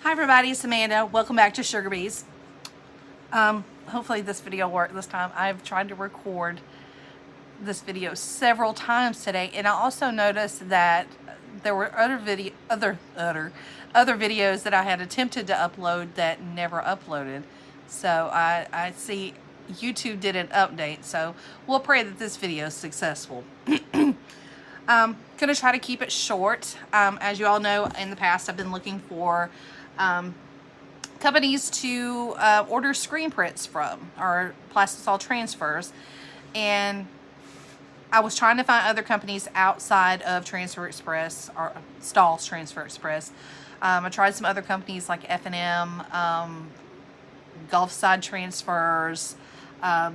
Hi everybody, it's Amanda. Welcome back to Sugar Bees. Hopefully this video worked this time. I've tried to record this video several times today, and I also noticed that there were other videos that I had attempted to upload that never uploaded. So I see YouTube did an update, so we'll pray that this video is successful. Gonna try to keep it short. As you all know, in the past I've been looking for companies to order screen prints from, or plastisol transfers, and I was trying to find other companies outside of Transfer Express or Stahls Transfer Express. I tried some other companies like F&M, Gulf Side Transfers, I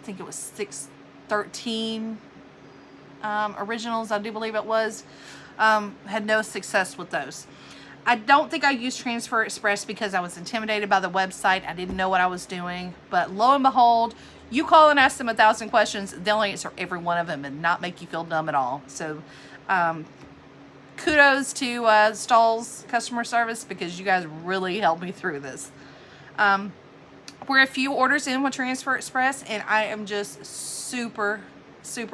think it was 613 Originals, I do believe it was. Had no success with those. I don't think I used Transfer Express because I was intimidated by the website. I didn't know what I was doing. But lo and behold, you call and ask them 1,000 questions, they'll answer every one of them and not make you feel dumb at all. So kudos to Stahls customer service, because you guys really helped me through this. We're a few orders in with Transfer Express, and I am just super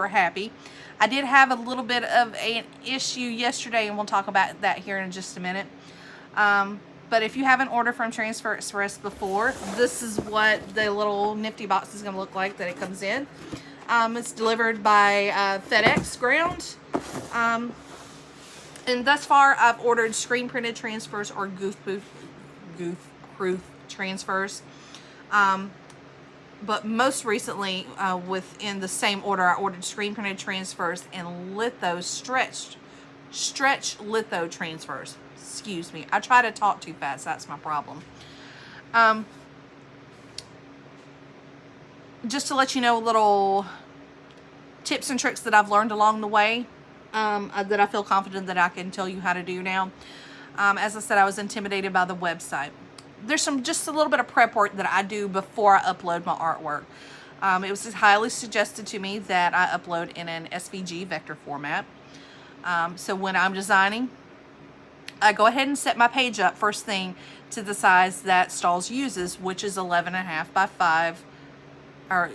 happy. I did have a little bit of an issue yesterday, and we'll talk about that here in just a minute. But if you haven't ordered from Transfer Express before, this is what the little nifty box is going to look like that it comes in. It's delivered by FedEx ground. And thus far, I've ordered screen printed transfers or goof-proof transfers. But most recently, within the same order, I ordered screen printed transfers and litho stretch litho transfers. Excuse me. I try to talk too fast. That's my problem. Just to let you know, little tips and tricks that I've learned along the way, that I feel confident that I can tell you how to do now. As I said, I was intimidated by the website. There's just a little bit of prep work that I do before I upload my artwork. It was just highly suggested to me that I upload in an SVG vector format. So when I'm designing, I go ahead and set my page up first thing to the size that Stahls uses, which is 11.5 by 5, or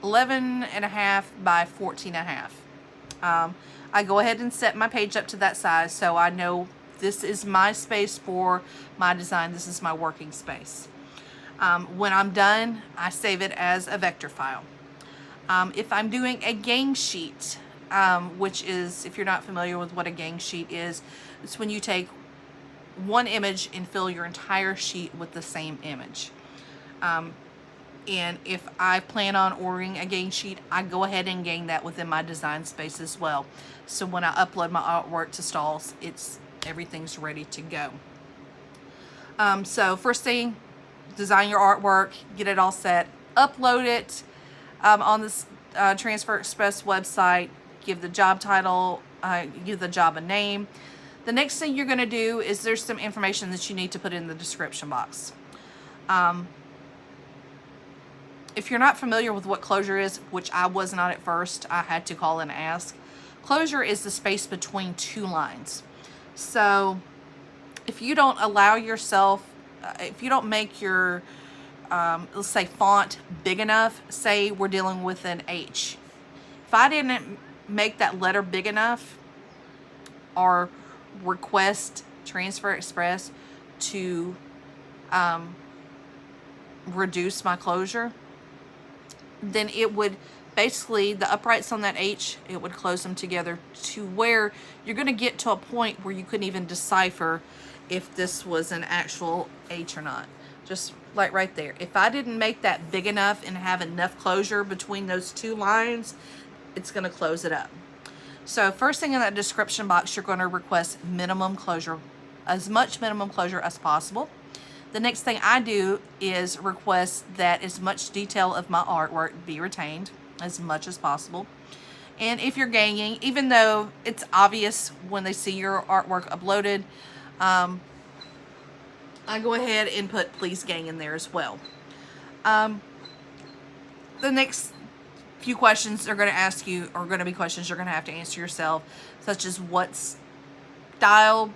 11.5 by 14.5. I go ahead and set my page up to that size, so I know this is my space for my design. This is my working space. When I'm done, I save it as a vector file. If I'm doing a gang sheet, which is, if you're not familiar with what a gang sheet is, it's when you take one image and fill your entire sheet with the same image. And if I plan on ordering a gang sheet, I go ahead and gang that within my design space as well. So when I upload my artwork to Stahls, everything's ready to go. So first thing, design your artwork, get it all set, upload it on this Transfer Express website, give the job title, give the job a name. The next thing you're going to do is there's some information that you need to put in the description box. If you're not familiar with what closure is, which I was not at first, I had to call and ask. Closure is the space between two lines. So if you don't allow yourself, if you don't make your, let's say, font big enough, say we're dealing with an H. If I didn't make that letter big enough, or request Transfer Express to reduce my closure, then it would basically, the uprights on that H, it would close them together to where you're going to get to a point where you couldn't even decipher if this was an actual H or not. Just like right there. If I didn't make that big enough and have enough closure between those two lines, it's going to close it up. So first thing in that description box, you're going to request minimum closure, as much minimum closure as possible. The next thing I do is request that as much detail of my artwork be retained as much as possible. And if you're ganging, even though it's obvious when they see your artwork uploaded, I go ahead and put please gang in there as well. The next few questions they're going to ask you are going to be questions you're going to have to answer yourself, such as what style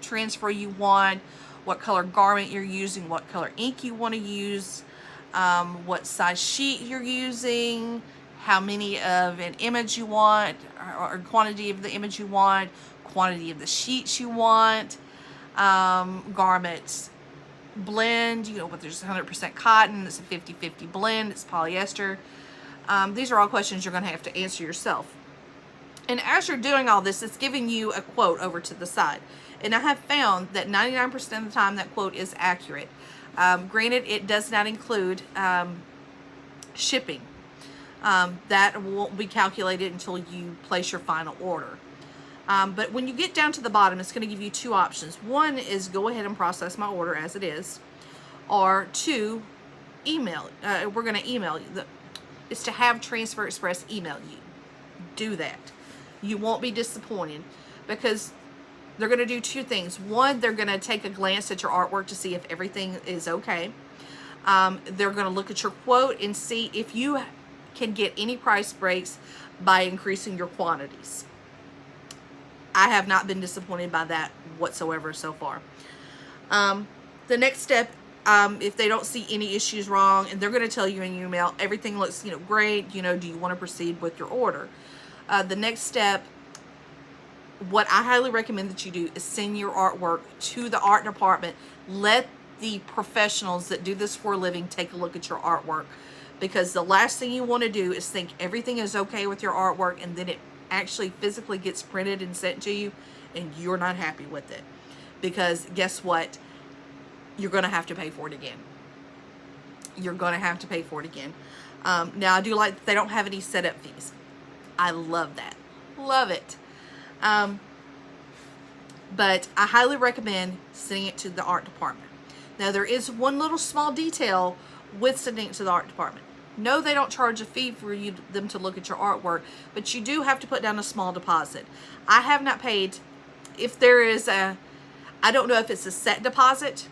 transfer you want, what color garment you're using, what color ink you want to use, what size sheet you're using, how many of an image you want, or quantity of the image you want, quantity of the sheets you want, garments blend, you know, whether it's 100% cotton, it's a 50-50 blend, it's polyester. These are all questions you're going to have to answer yourself. And as you're doing all this, it's giving you a quote over to the side. And I have found that 99% of the time that quote is accurate. Granted, it does not include shipping. That won't be calculated until you place your final order. But when you get down to the bottom, it's going to give you two options. One is go ahead and process my order as it is. Or two, email. We're going to email you. It's to have Transfer Express email you. Do that. You won't be disappointed because they're going to do two things. One, they're going to take a glance at your artwork to see if everything is okay. They're going to look at your quote and see if you can get any price breaks by increasing your quantities. I have not been disappointed by that whatsoever so far. The next step, if they don't see any issues wrong, and they're going to tell you in your email, everything looks, great, do you want to proceed with your order? The next step, what I highly recommend that you do is send your artwork to the art department. Let the professionals that do this for a living take a look at your artwork, because the last thing you want to do is think everything is okay with your artwork and then it actually physically gets printed and sent to you and you're not happy with it, because guess what, you're going to have to pay for it again. You're going to have to pay for it again. Now I do like that they don't have any setup fees. I love that. Love it. But I highly recommend sending it to the art department. Now there is one little small detail with sending it to the art department. No, they don't charge a fee for them to look at your artwork, but you do have to put down a small deposit. I have not paid, if there is I don't know if it's a set deposit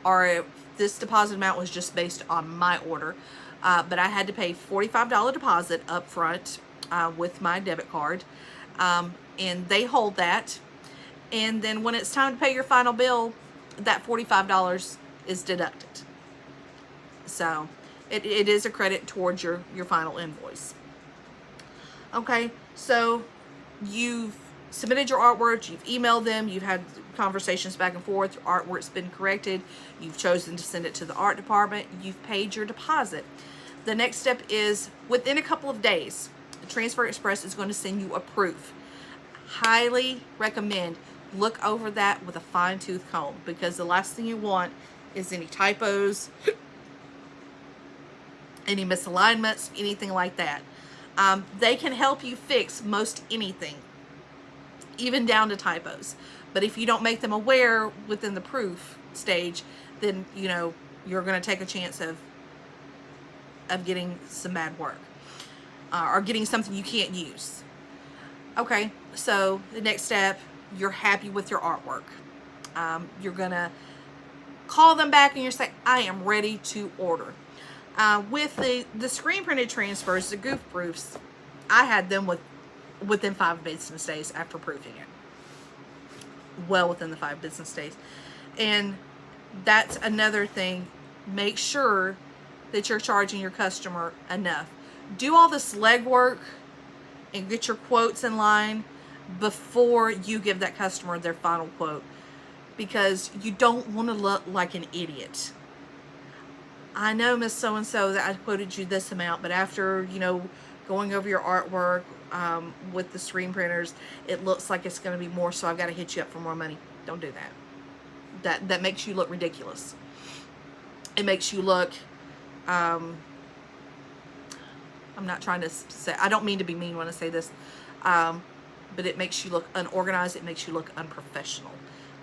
or if this deposit amount was just based on my order, but I had to pay $45 deposit up front with my debit card, and they hold that, and then when it's time to pay your final bill, that $45 is deducted. So it is a credit towards your final invoice. Okay, so you've submitted your artwork, you've emailed them, you've had conversations back and forth, your artwork's been corrected, you've chosen to send it to the art department, you've paid your deposit. The next step is, within a couple of days, the Transfer Express is going to send you a proof. Highly recommend look over that with a fine-tooth comb, because the last thing you want is any typos, any misalignments, anything like that. They can help you fix most anything, even down to typos. But if you don't make them aware within the proof stage, then you're going to take a chance of getting some bad work, or getting something you can't use. Okay, so the next step, you're happy with your artwork. You're going to call them back and you're saying, I am ready to order. With the screen printed transfers, the goof proofs, I had them within 5 business days after proofing it. Well within the 5 business days. And that's another thing. Make sure that you're charging your customer enough. Do all this legwork and get your quotes in line before you give that customer their final quote, because you don't want to look like an idiot. I know, Miss So-and-so, that I quoted you this amount, but after, going over your artwork with the screen printers, it looks like it's going to be more, so I've got to hit you up for more money. Don't do that. That makes you look ridiculous. It makes you look, I'm not trying to say, I don't mean to be mean when I say this, but it makes you look unorganized. It makes you look unprofessional.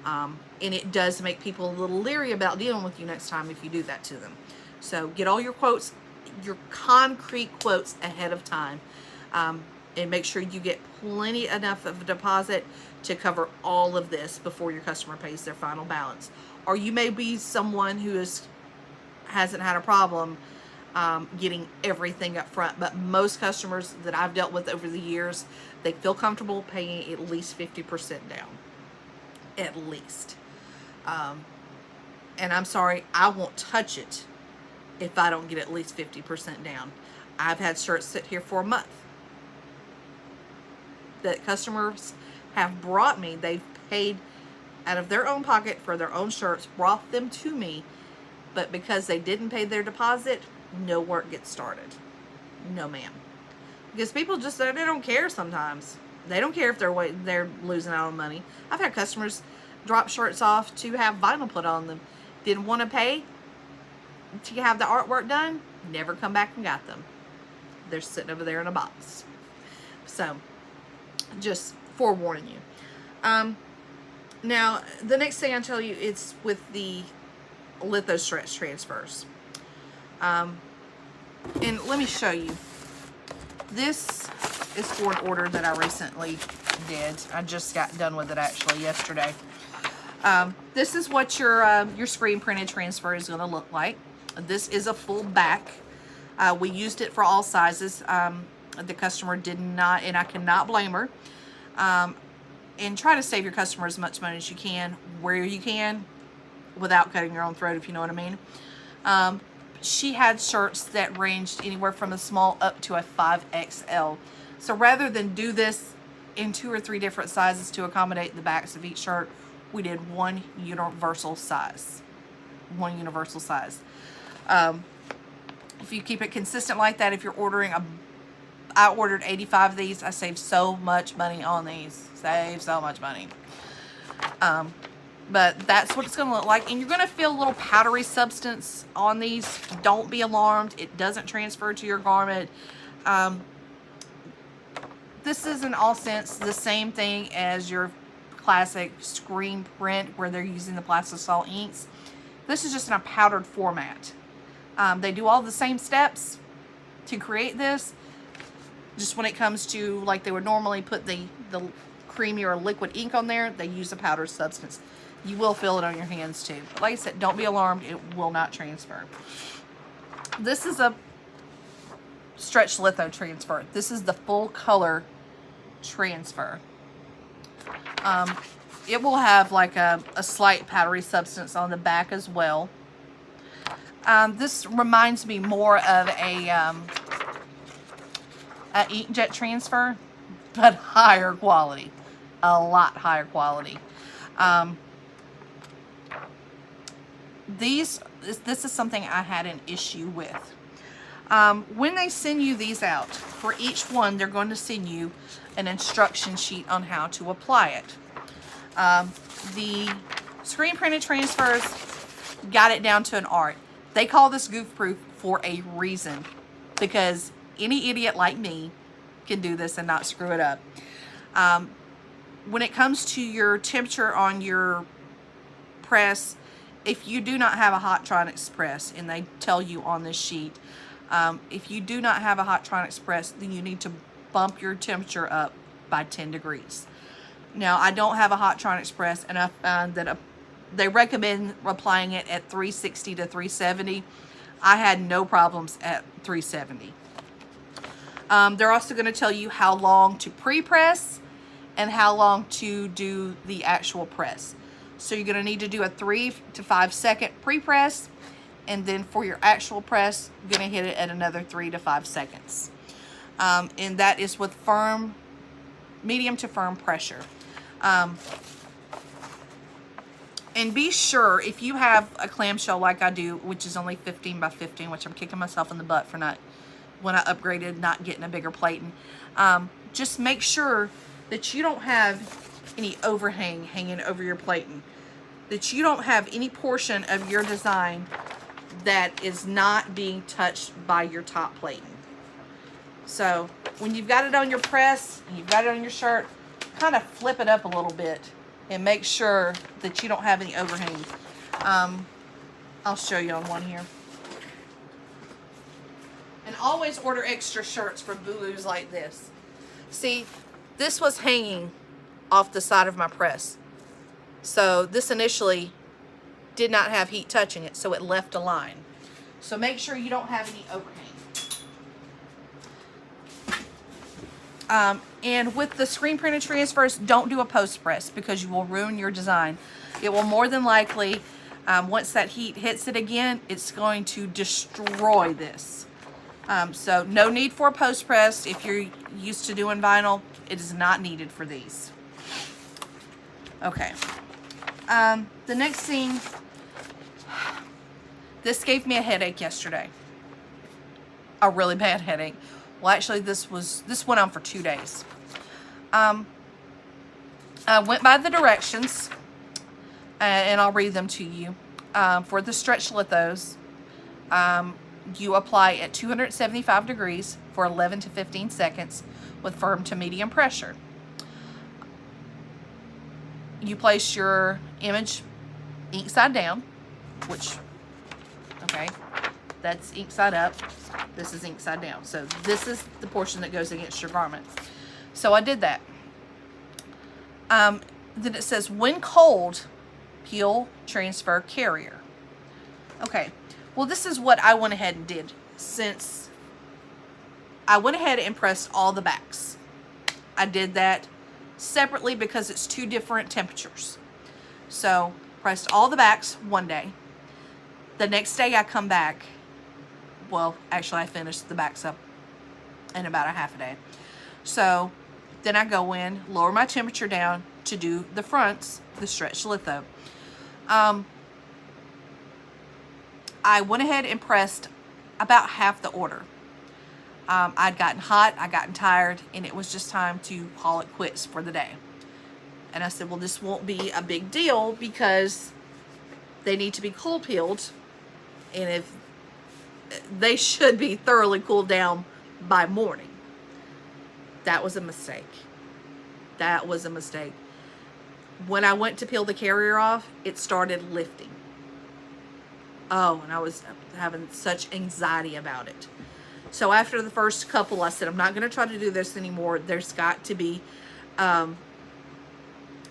And it does make people a little leery about dealing with you next time if you do that to them. So get all your quotes, your concrete quotes ahead of time, and make sure you get plenty enough of a deposit to cover all of this before your customer pays their final balance. Or you may be someone who hasn't had a problem getting everything up front, but most customers that I've dealt with over the years, they feel comfortable paying at least 50% down. at least. And I'm sorry, I won't touch it if I don't get at least 50% down. I've had shirts sit here for a month that customers have brought me. They've paid out of their own pocket for their own shirts, brought them to me, but because they didn't pay their deposit, no work gets started. No, ma'am. Because people just, they don't care sometimes. They don't care if they're losing out on money. I've had customers drop shirts off to have vinyl put on them. Didn't want to pay to have the artwork done. Never come back and got them. They're sitting over there in a box. So, just forewarning you. Now, the next thing I tell you, it's with the litho stretch transfers. And let me show you. This is for an order that I recently did. I just got done with it actually yesterday. This is what your screen printed transfer is going to look like. This is a full back. We used it for all sizes. The customer did not, and I cannot blame her. And try to save your customer as much money as you can, where you can, without cutting your own throat, if you know what I mean. She had shirts that ranged anywhere from a small up to a 5XL. So rather than do this in 2 or 3 different sizes to accommodate the backs of each shirt, we did one universal size. One universal size. If you keep it consistent like that, if you're ordering I ordered 85 of these. I saved so much money on these. Save so much money. But that's what it's going to look like. And you're going to feel a little powdery substance on these. Don't be alarmed. It doesn't transfer to your garment. This is in all sense the same thing as your classic screen print where they're using the plastisol inks. This is just in a powdered format. They do all the same steps to create this. Just when it comes to, like, they would normally put the creamy or liquid ink on there, they use a powdered substance. You will feel it on your hands too. But like I said, don't be alarmed. It will not transfer. This is a stretch litho transfer. This is the full color transfer. It will have like a slight powdery substance on the back as well. This reminds me more of a inkjet transfer, but higher quality. A lot higher quality. This is something I had an issue with. When they send you these out, for each one, they're going to send you an instruction sheet on how to apply it. The screen printed transfers got it down to an art. They call this goof proof for a reason, because any idiot like me can do this and not screw it up. When it comes to your temperature on your press, if you do not have a Hotronix press, and they tell you on this sheet, if you do not have a Hotronix press, then you need to bump your temperature up by 10 degrees. Now, I don't have a Hotronix press, and I found that they recommend applying it at 360 to 370. I had no problems at 370. They're also going to tell you how long to pre-press and how long to do the actual press. So you're going to need to do a 3 to 5 second pre-press, and then for your actual press, you're going to hit it at another 3 to 5 seconds. And that is with medium to firm pressure. And be sure, if you have a clamshell like I do, which is only 15 by 15, which I'm kicking myself in the butt for not, when I upgraded, not getting a bigger plating. Just make sure that you don't have any overhang hanging over your plating. That you don't have any portion of your design that is not being touched by your top plating. So when you've got it on your press and you've got it on your shirt, kind of flip it up a little bit and make sure that you don't have any overhangs. I'll show you on one here. And always order extra shirts for boo-boos like this. See, this was hanging off the side of my press. So this initially did not have heat touching it, so it left a line. So make sure you don't have any overhang. And with the screen printed transfers, don't do a post press because you will ruin your design. It will more than likely, once that heat hits it again, it's going to destroy this. So no need for a post press. If you're used to doing vinyl, it is not needed for these. Okay. The next thing, this gave me a headache yesterday. A really bad headache. Well, actually, this went on for 2 days. I went by the directions, and I'll read them to you. For the stretch lithos, you apply at 275 degrees for 11 to 15 seconds with firm to medium pressure. You place your image ink side down, which, okay, that's ink side up. This is ink side down. So this is the portion that goes against your garment. So I did that. Then it says, when cold, peel, transfer, carrier. Okay, well, this is what I went ahead and did, since I went ahead and pressed all the backs. I did that separately because it's 2 different temperatures. So pressed all the backs one day. The next day I come back. Well, actually I finished the backs up in about a half a day. So then I go in, lower my temperature down to do the fronts, the stretch litho. I went ahead and pressed about half the order. I'd gotten hot, I'd gotten tired, and it was just time to call it quits for the day. And I said, well, this won't be a big deal because they need to be cold peeled, and if they should be thoroughly cooled down by morning. That was a mistake. That was a mistake. When I went to peel the carrier off, it started lifting. Oh, and I was having such anxiety about it. So after the first couple, I said, I'm not going to try to do this anymore. There's got to be a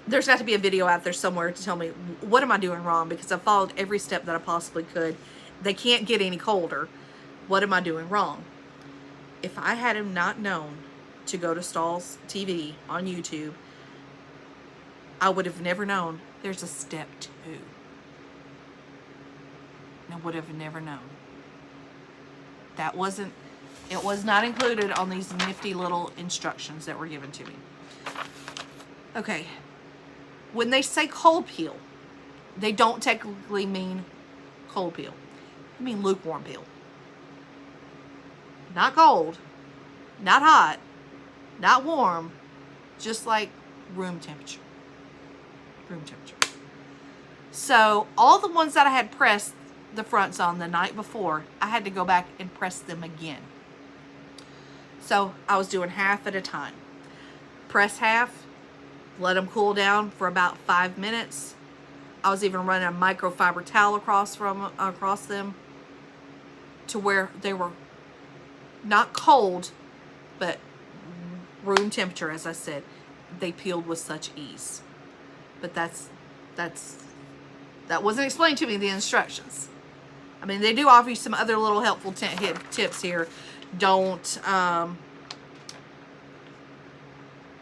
video out there somewhere to tell me, what am I doing wrong? Because I followed every step that I possibly could. They can't get any colder. What am I doing wrong? If I had not known to go to Stahls TV on YouTube, I would have never known there's a step 2. I would have never known. It was not included on these nifty little instructions that were given to me. Okay. When they say cold peel, they don't technically mean cold peel. They mean lukewarm peel. Not cold, not hot, not warm, just like room temperature. Room temperature. So all the ones that I had pressed the fronts on the night before, I had to go back and press them again. So I was doing half at a time. Press half, let them cool down for about 5 minutes. I was even running a microfiber towel across them to where they were not cold, but room temperature, as I said. They peeled with such ease. But that wasn't explained to me in the instructions. I mean, they do offer you some other little helpful tips here. Don't,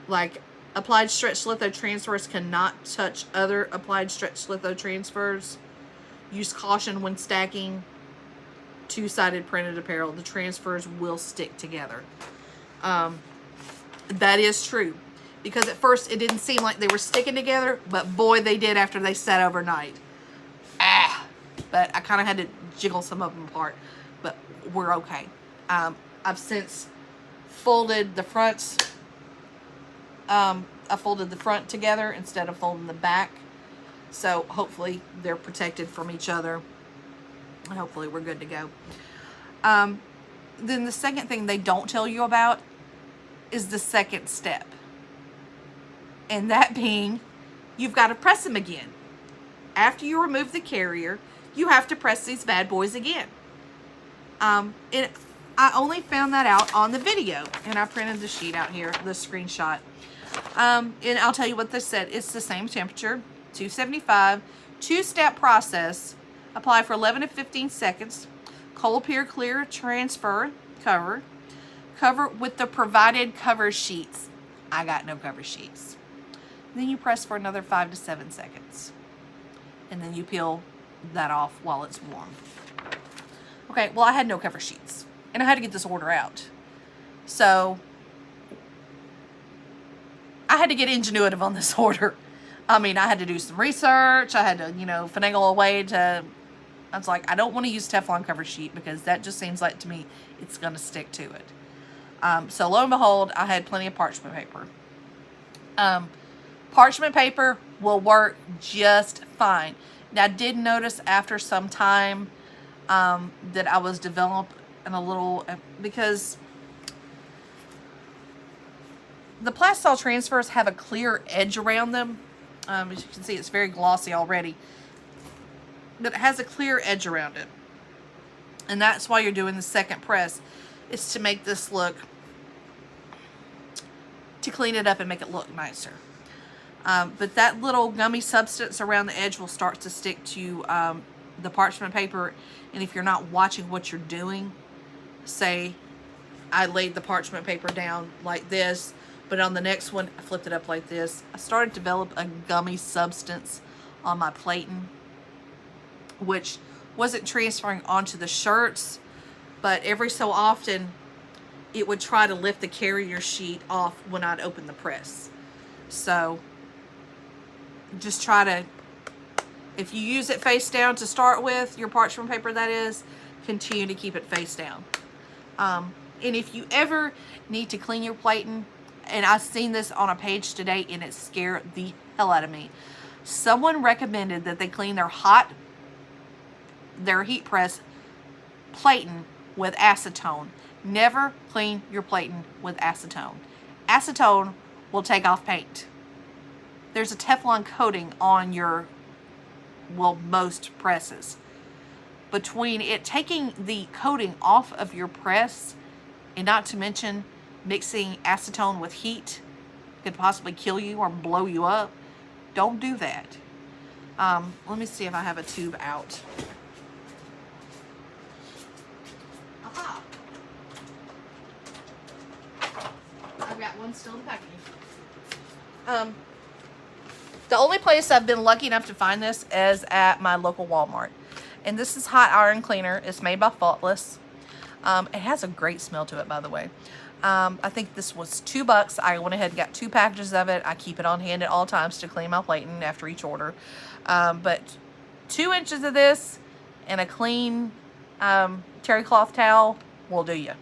like, applied stretch litho transfers cannot touch other applied stretch litho transfers. Use caution when stacking 2-sided printed apparel. The transfers will stick together. That is true. Because at first it didn't seem like they were sticking together, but boy, they did after they sat overnight. But I kind of had to jiggle some of them apart, but we're okay. I've since folded the fronts. I folded the front together instead of folding the back. So hopefully they're protected from each other. And hopefully we're good to go. Then the second thing they don't tell you about is the second step. And that being, you've got to press them again. After you remove the carrier, you have to press these bad boys again. And I only found that out on the video. And I printed the sheet out here, the screenshot. And I'll tell you what they said. It's the same temperature, 275, 2-step process. Apply for 11 to 15 seconds. Cold peel, clear, transfer, cover. provided cover sheets. I got no cover sheets. Then you press for another 5 to 7 seconds. And then you peel that off while it's warm. Okay, well, I had no cover sheets. And I had to get this order out. So I had to get ingenuitive on this order. I mean, I had to do some research. I had to, finagle a way to... I was like, I don't want to use Teflon cover sheet because that just seems like, to me, it's going to stick to it. So lo and behold, I had plenty of parchment paper. Parchment paper will work just fine. Now, I did notice after some time that I was developing a little, because the Stahls transfers have a clear edge around them. As you can see, it's very glossy already, but it has a clear edge around it. And that's why you're doing the second press, is to make this look, to clean it up and make it look nicer. But that little gummy substance around the edge will start to stick to the parchment paper. And if you're not watching what you're doing, say I laid the parchment paper down like this, but on the next one I flipped it up like this, I started to develop a gummy substance on my plating, which wasn't transferring onto the shirts, but every so often it would try to lift the carrier sheet off when I'd open the press. So just try to, if you use it face down to start with, your parchment paper that is, continue to keep it face down. And if you ever need to clean your plating, and I've seen this on a page today and it scared the hell out of me. Someone recommended that they clean their heat press plating with acetone. Never clean your plating with acetone. Acetone will take off paint. There's a Teflon coating on most presses. Between it taking the coating off of your press, and not to mention mixing acetone with heat could possibly kill you or blow you up. Don't do that. Let me see if I have a tube out. Aha! I've got one still in the packaging. The only place I've been lucky enough to find this is at my local Walmart. And this is hot iron cleaner. It's made by Faultless. It has a great smell to it, by the way. I think this was $2. I went ahead and got 2 packages of it. I keep it on hand at all times to clean my plating after each order. But 2 inches of this and a clean terry cloth towel will do you.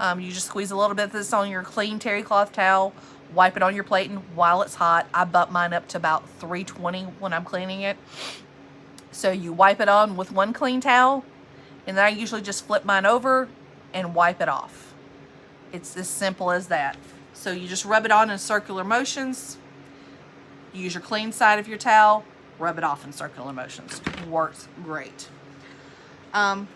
You just squeeze a little bit of this on your clean terry cloth towel, wipe it on your plating while it's hot. I bump mine up to about 320 when I'm cleaning it. So you wipe it on with one clean towel, and then I usually just flip mine over and wipe it off. It's as simple as that. So you just rub it on in circular motions. Use your clean side of your towel, rub it off in circular motions. Works great. But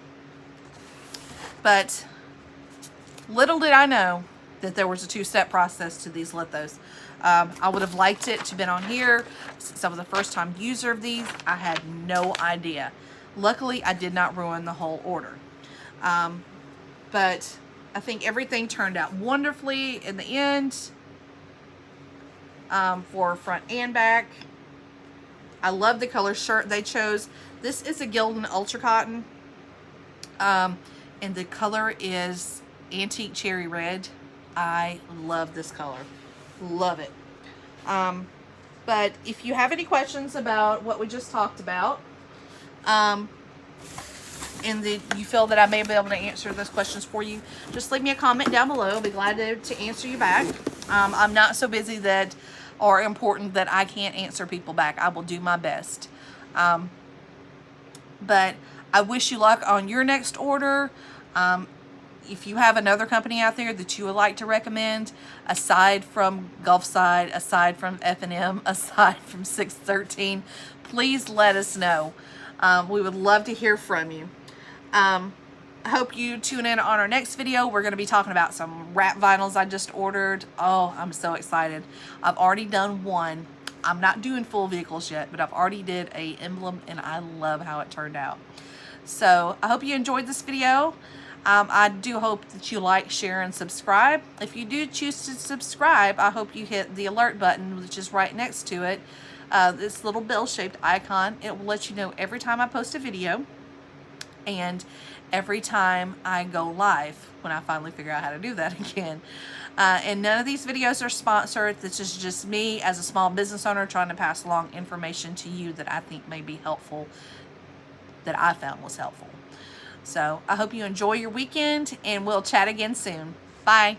little did I know that there was a 2-step process to these lithos. I would have liked it to have been on here. Since I was a first-time user of these, I had no idea. Luckily, I did not ruin the whole order. But I think everything turned out wonderfully in the end, for front and back. I love the color shirt they chose. This is a Gildan Ultra Cotton, and the color is Antique Cherry Red. I love this color. Love it. But if you have any questions about what we just talked about, and you feel that I may be able to answer those questions for you, just leave me a comment down below. I'll be glad to answer you back. I'm not so busy that, or important that I can't answer people back. I will do my best. But I wish you luck on your next order. If you have another company out there that you would like to recommend, aside from Gulfside, aside from F&M, aside from 613, please let us know. We would love to hear from you. I hope you tune in on our next video. We're going to be talking about some wrap vinyls I just ordered. Oh, I'm so excited. I've already done one. I'm not doing full vehicles yet, but I've already did a emblem, and I love how it turned out. So I hope you enjoyed this video. I do hope that you like, share, and subscribe. If you do choose to subscribe, I hope you hit the alert button, which is right next to it. This little bell-shaped icon. It will let you know every time I post a video and every time I go live, when I finally figure out how to do that again. And none of these videos are sponsored. This is just me as a small business owner trying to pass along information to you that I think may be helpful, that I found was helpful. So I hope you enjoy your weekend, and we'll chat again soon. Bye.